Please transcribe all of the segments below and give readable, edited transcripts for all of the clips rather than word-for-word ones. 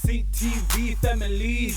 CTV family.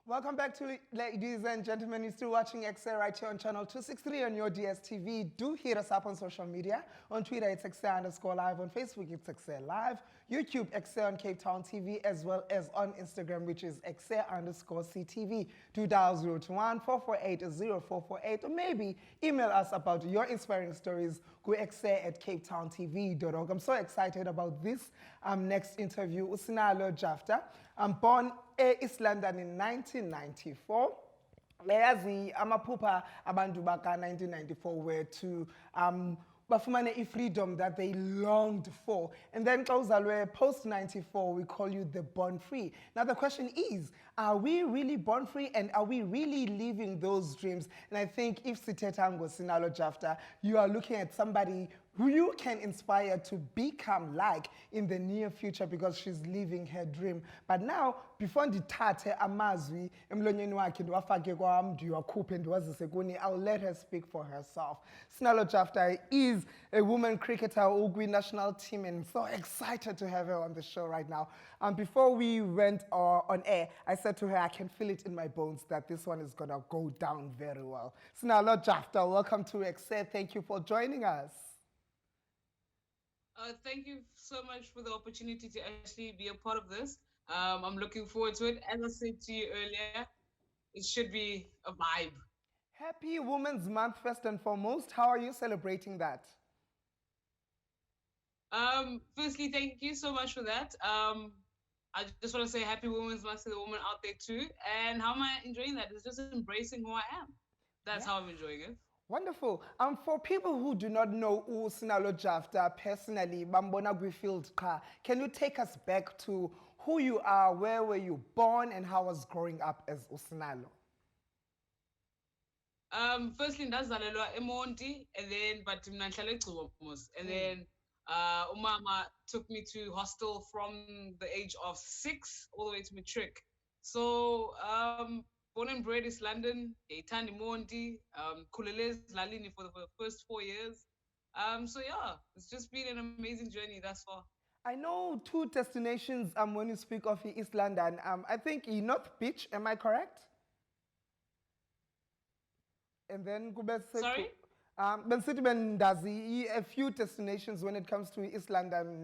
Welcome back to ladies and gentlemen. You're still watching EKSE right here on channel 263 on your DSTV. Do hit us up on social media. On Twitter, it's EKSE_live. On Facebook, it's EKSE live. YouTube, EKSE on Cape Town TV, as well as on Instagram, which is EKSE_CTV. Do dial 021-448-0448, or maybe email us about your inspiring stories. Go ekse@capetowntv.org. I'm so excited about this next interview. Sinalo Jafta. I'm born in East London in 1994. Leyazi amaphupha abantu baka 1994 were to bafumane freedom that they longed for. And then post 94, we call you the born free. Now the question is, are we really born free, and are we really living those dreams? And I think if Sitetango Sinalo Jafta, you are looking at somebody who you can inspire to become like in the near future, because she's living her dream. But now, before ndithathe amazwi emlonyeni wakhe ndiwafake kwam ndiwakhuphe ndiwazise kuni, I'll let her speak for herself. Sinalo Jafta is a woman cricketer who national team, and so excited to have her on the show right now. Before we went on air, I said to her, I can feel it in my bones that this one is gonna go down very well. Sinalo Jafta, welcome to EKSE. Thank you for joining us. Thank you so much for the opportunity to actually be a part of this. I'm looking forward to it. As I said to you earlier, it should be a vibe. Happy Women's Month, first and foremost. How are you celebrating that? Firstly, thank you so much for that. I just want to say Happy Women's Month to the women out there too. And how am I enjoying that? It's just embracing who I am. That's how I'm enjoying it. Wonderful. For people who do not know Sinalo Jafta personally, Bambona Gwifield, can you take us back to who you are, where were you born, and how was growing up as Usinalo? Firstly, ndazalelwa eMonti, and then but mnanhlala eGcuwa mos. And then umama took me to hostel from the age of 6 all the way to matric. So born and bred East London, Eitandi Monti, Kulele Lalini for the first 4 years. So yeah, it's just been an amazing journey thus far. I know 2 destinations when you speak of East London. I think North Beach, am I correct? And then Sorry? Does a few destinations when it comes to East London,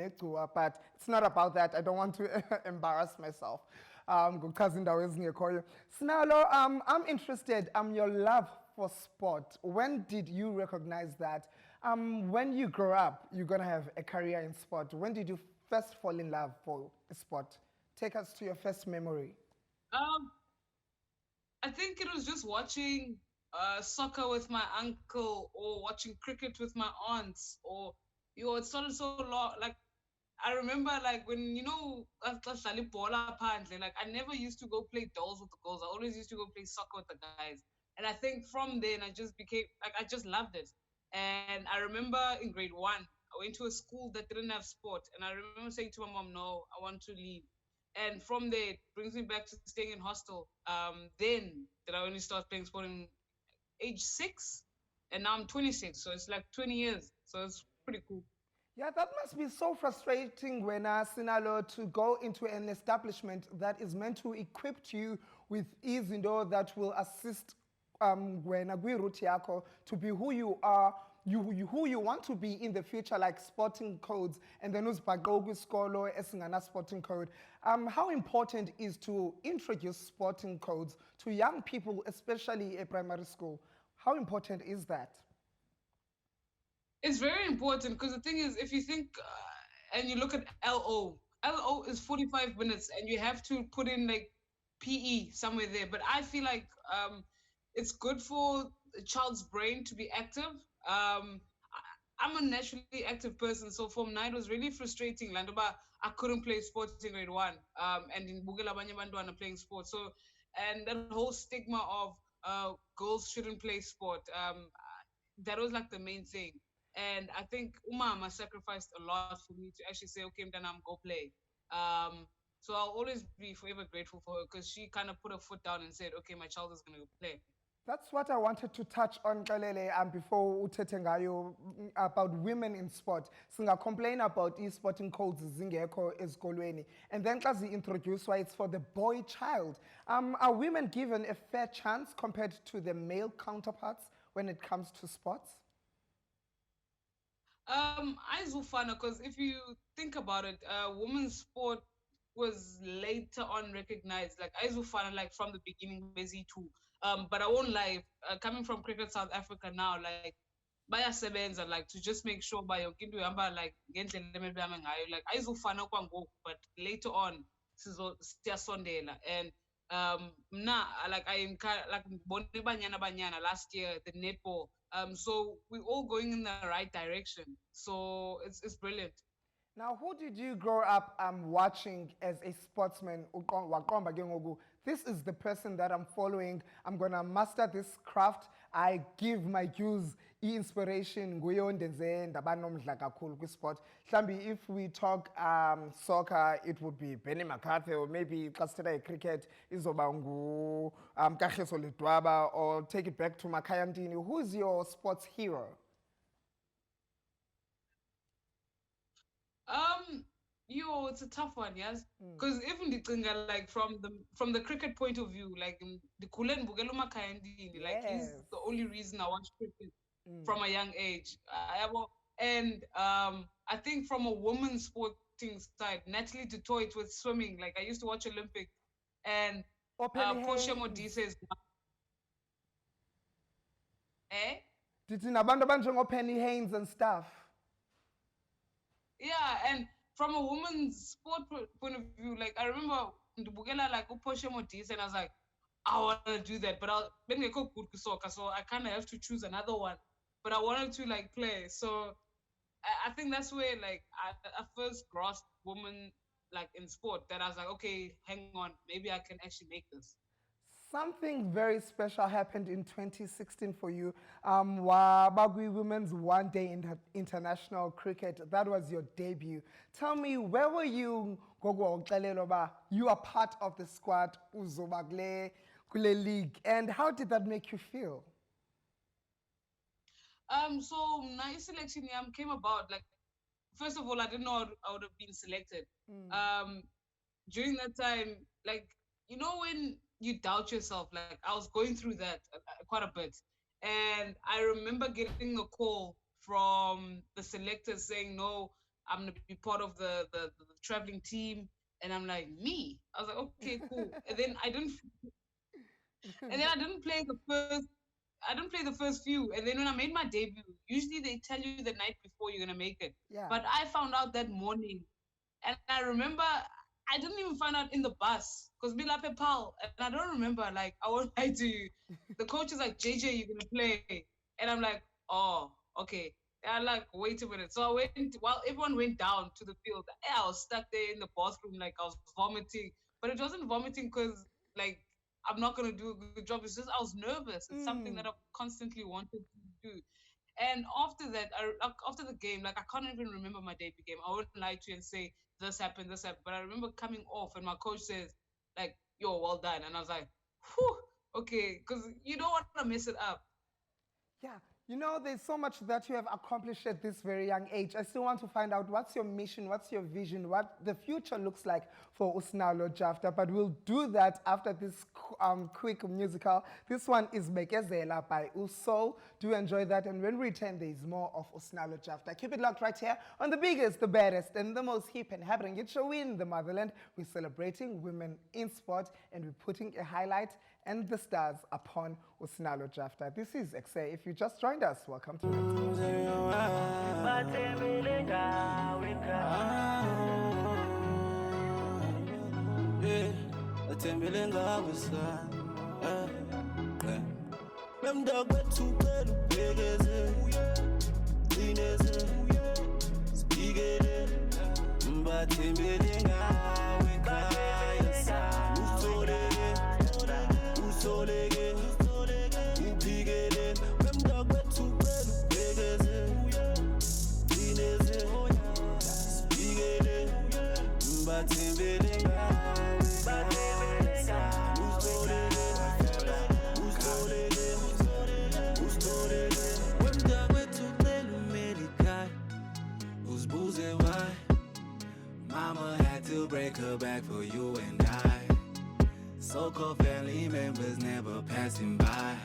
but it's not about that. I don't want to embarrass myself. Sinalo, I'm interested. Your love for sport. When did you recognize that? When you grow up, you're gonna have a career in sport. When did you first fall in love for sport? Take us to your first memory. I think it was just watching soccer with my uncle, or watching cricket with my aunts, or it started so long. Like I remember, like when like I never used to go play dolls with the girls. I always used to go play soccer with the guys. And I think from then I just became like, I just loved it. And I remember in grade 1, I went to a school that didn't have sport, and I remember saying to my mom, "No, I want to leave." And from there, it brings me back to staying in hostel. Then did I only start playing sport in age 6, and now I'm 26, so it's like 20 years. So it's pretty cool. Yeah, that must be so frustrating when Sinalo, to go into an establishment that is meant to equip you with izinto that will assist when yako to be who you are, who you want to be in the future, like sporting codes, and then uzibhaqoka isikolo esingana sporting code. How important is to introduce sporting codes to young people, especially at primary school? How important is that? It's very important, because the thing is, if you think and you look at LO is 45 minutes, and you have to put in like PE somewhere there. But I feel like it's good for a child's brain to be active. I'm a naturally active person, so for me it was really frustrating. Landoba, I couldn't play sports in grade 1, and in Bugela Banyabandwana playing sports. So, and that whole stigma of girls shouldn't play sport, that was like the main thing. And I think Umama sacrificed a lot for me to actually say, okay, then I'm go play. So I'll always be forever grateful for her, because she kind of put her foot down and said, okay, my child is going to go play. That's what I wanted to touch on, Kalele, before uthethe ngayo about women in sport. Singa complain about e-sporting codes zingekho ezikolweni. And then as introduce why it's for the boy child. Are women given a fair chance compared to the male counterparts when it comes to sports? Aizufana, because if you think about it, women's sport was later on recognized. Like Aizufana, like from the beginning, busy too. But I won't lie, coming from Cricket South Africa now, like bayasebenza, like to just make sure by your kindu yamba like like Aizufana kwangoku, but later on siyasondela. And like I am like banyana last year, the netball. So we're all going in the right direction. So it's brilliant. Now, who did you grow up watching as a sportsman? This is the person that I'm following. I'm going to master this craft. I give my cues, inspiration. Sport. If we talk soccer, it would be Benny McCarthy, or maybe cricket, or take it back to Makayandini. Who's your sports hero? It's a tough one, yes. Because even the like from the cricket point of view, like the Kulen Bugeluma Kayandini, like he's the only reason I watch cricket from a young age. And I think from a woman's sporting side, Natalie Dutoit with swimming, like I used to watch Olympics, and Portia Modise's Did you know Penny Haynes and stuff? Yeah, and from a woman's sport point of view, like I remember Bugela like Portia Modise, and I was like, I want to do that, but I'll then get good soccer, so I kind of have to choose another one. But I wanted to like play, so I think that's where like I first grasped women like in sport. That I was like, okay, hang on, maybe I can actually make this. Something very special happened in 2016 for you. Wabagwi Women's One Day International Cricket. That was your debut. Tell me, where were you, Gogo Oxeleloba? You are part of the squad, Uzobagle, Kule League. And how did that make you feel? So my selection came about, like, first of all, I didn't know I would have been selected. During that time, like, you know, when you doubt yourself, like I was going through that quite a bit. And I remember getting a call from the selectors saying, no, I'm going to be part of the traveling team. And I'm like, me? I was like, okay, cool. And then I didn't play the first few. And then when I made my debut, usually they tell you the night before you're going to make it. Yeah. But I found out that morning. And I remember I didn't even find out in the bus because we like a pal, and I don't remember. Like I won't lie to you, the coach is like, JJ, you're gonna play, and I'm like, oh, okay. And I'm like, wait a minute. So I went while everyone went down to the field. I was stuck there in the bathroom, like I was vomiting, but it wasn't vomiting because like I'm not gonna do a good job. It's just I was nervous. It's something that I constantly wanted to do. And after that, after the game, like I can't even remember my debut game. I wouldn't lie to you and say this happened. But I remember coming off and my coach says, like, yo, well done. And I was like, whew, okay, because you don't want to mess it up. Yeah, you know, there's so much that you have accomplished at this very young age. I still want to find out what's your mission, what's your vision, what the future looks like for Sinalo Jafta. But we'll do that after this quick musical. This one is Bekezela by Uso. Do enjoy that. And when we return, there's more of Sinalo Jafta. Keep it locked right here on the biggest, the baddest, and the most hip and happening hit show in the motherland. We're celebrating women in sport, and we're putting a highlight and the stars upon Sinalo Jafta. This is EKSE. If you just joined us, welcome to it why mama had to break her back for you and I. So-called family members never passing by.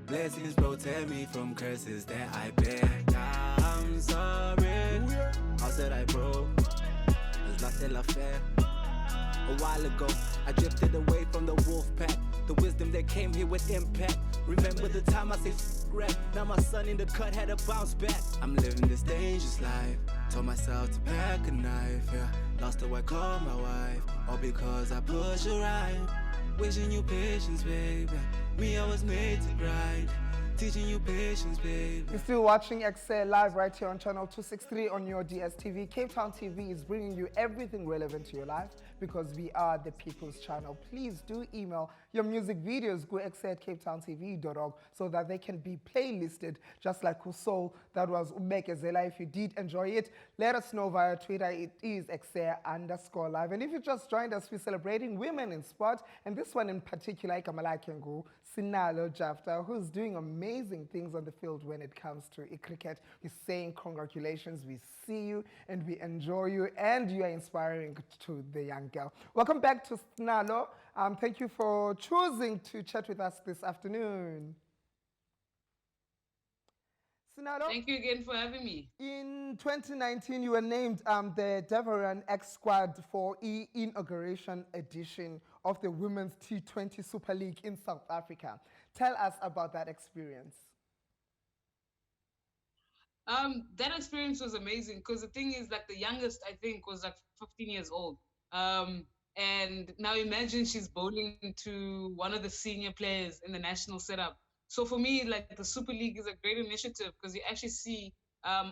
Blessings protect me from curses that I bear. I'm sorry, how said I broke? Cause lost la fair. A while ago, I drifted away from the wolf pack. The wisdom that came here with impact. Remember the time I said rap. Now my son in the cut had to bounce back. I'm living this dangerous life. Told myself to pack a knife, yeah. Lost the I called my wife. All because I push her right. Wishing you patience, baby. Me, I was made to grind. Teaching you patience, baby. You're still watching EKSE live right here on channel 263 on your DSTV. Cape Town TV is bringing you everything relevant to your life because we are the people's channel. Please do email your music videos go ekse@capetowntv.org so that they can be playlisted just like Kusol. That was Ubekezela. If you did enjoy it, let us know via Twitter. It is ekse_live. And if you just joined us, we're celebrating women in sport. And this one in particular, Kamala Sinalo Jafta, who's doing amazing things on the field when it comes to cricket. We're saying congratulations, we see you and we enjoy you, and you are inspiring to the young girl. Welcome back to Sinalo. Thank you for choosing to chat with us this afternoon. Sinalo, Thank you again for having me. in 2019, you were named the Devnarain X squad for inauguration edition of the Women's T20 Super League in South Africa. Tell us about that experience. That experience was amazing because the thing is, like, the youngest I think was like 15 years old. And now imagine she's bowling to one of the senior players in the national setup. So for me, like, the Super League is a great initiative because you actually see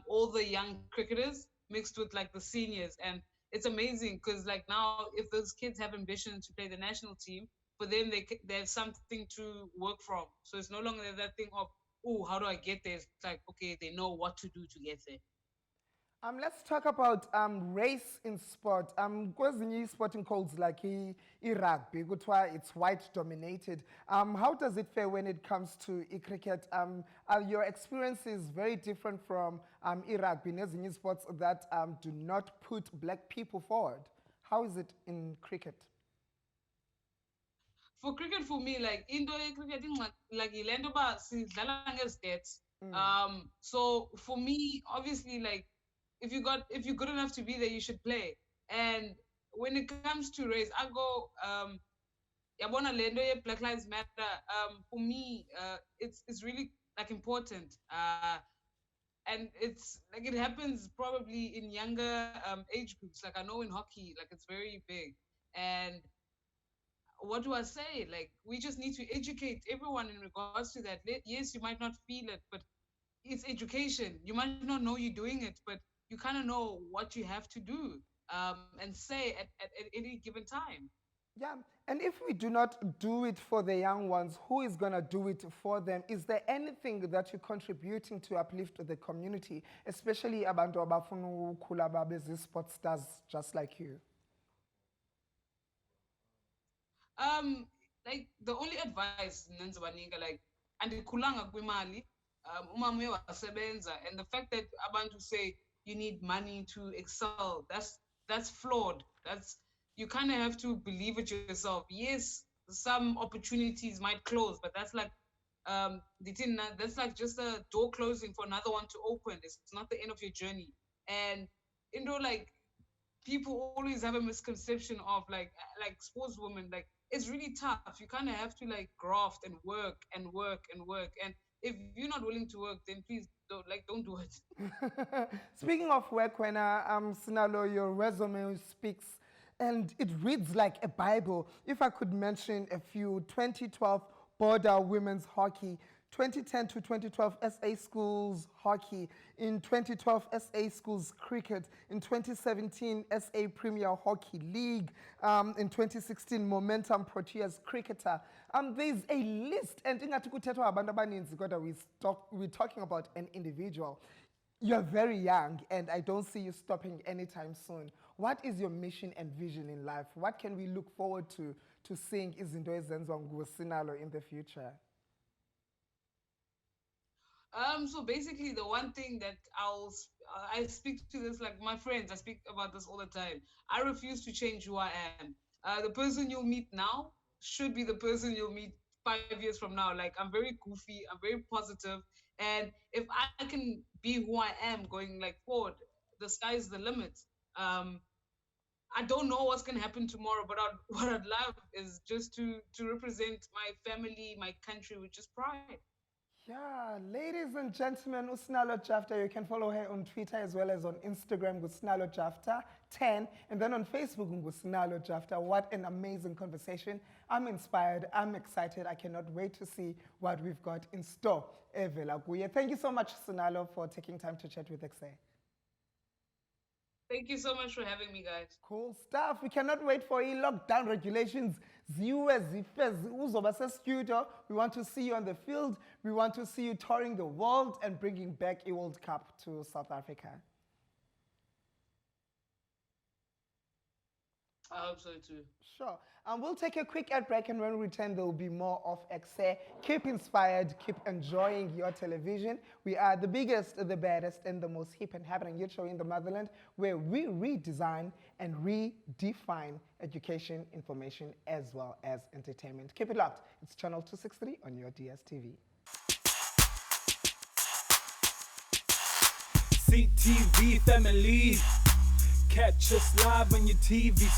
all the young cricketers mixed with like the seniors, and it's amazing because like now if those kids have ambition to play the national team, for them they have something to work from. So it's no longer that thing of, oh, how do I get there? It's like, okay, they know what to do to get there. Let's talk about race in sport. Kwezinye sporting codes like rugby, it's white dominated. How does it fare when it comes to cricket? Are your experiences very different from rugby, nezinye sports that do not put black people forward? How is it in cricket? For cricket, for me, like indoor cricket, like ilento ba sidlala ngezigets. Mm. So for me, obviously, like if you're good enough to be there, you should play. And when it comes to race, I go yabona lento ye Black Lives Matter. For me, it's really like important. And it's like it happens probably in younger age groups. Like I know in hockey, like it's very big. And what do I say? Like, we just need to educate everyone in regards to that. Yes, you might not feel it, but it's education. You might not know you're doing it, but you kind of know what you have to do and say at any given time. Yeah, and if we do not do it for the young ones, who is going to do it for them? Is there anything that you're contributing to uplift the community, especially abantu abafuna ukukhula babe zi-sport stars just like you? Like the only advice nenzibanika, like andikhulanga kwimali, umama uye wasebenza, and the fact that abantu say you need money to excel, that's flawed. That's, you kind of have to believe it yourself. Yes, some opportunities might close, but that's like that's like just a door closing for another one to open. It's not the end of your journey. And like people always have a misconception of like sportswomen, like it's really tough. You kind of have to like graft and work and work and work, and if you're not willing to work, then please don't do it. Speaking of work, when Sinalo, your resume speaks and it reads like a Bible. If I could mention a few: 2012 Border Women's Hockey, 2010 to 2012 SA Schools Hockey, in 2012 SA Schools Cricket, in 2017 SA Premier Hockey League, in 2016 Momentum Proteas Cricketer. There's a list, and ingathi kuthethwa abantu abaninzi kodwa we're talking about an individual. You're very young, and I don't see you stopping anytime soon. What is your mission and vision in life? What can we look forward to seeing izinto ezenziwa nguSinalo in the future? So basically, the one thing that I speak to this like my friends. I speak about this all the time. I refuse to change who I am. The person you'll meet now should be the person you'll meet 5 years from now. Like I'm very goofy. I'm very positive, and if I can be who I am going like forward, the sky is the limit. Um, I don't know what's gonna happen tomorrow, but what I'd love is just to represent my family, my country with just pride. Yeah, ladies and gentlemen, Sinalo Jafta, you can follow her on Twitter as well as on Instagram, Sinalo Jafta 10, and then on Facebook, Sinalo Jafta. What an amazing conversation. I'm inspired, I'm excited, I cannot wait to see what we've got in store. Evela Guye. Thank you so much, Sinalo, for taking time to chat with EKSE. Thank you so much for having me, guys. Cool stuff. We cannot wait for lockdown regulations. Ziwe zifez uzoba studio. We want to see you on the field. We want to see you touring the world and bringing back a World Cup to South Africa. I hope so too. Sure. We'll take a quick ad break, and when we return, there will be more of EKSE. Keep inspired, keep enjoying your television. We are the biggest, the baddest, and the most hip and happening youth show in the motherland, where we redesign and redefine education, information, as well as entertainment. Keep it locked. It's channel 263 on your DSTV. CTV family, catch us live on your TV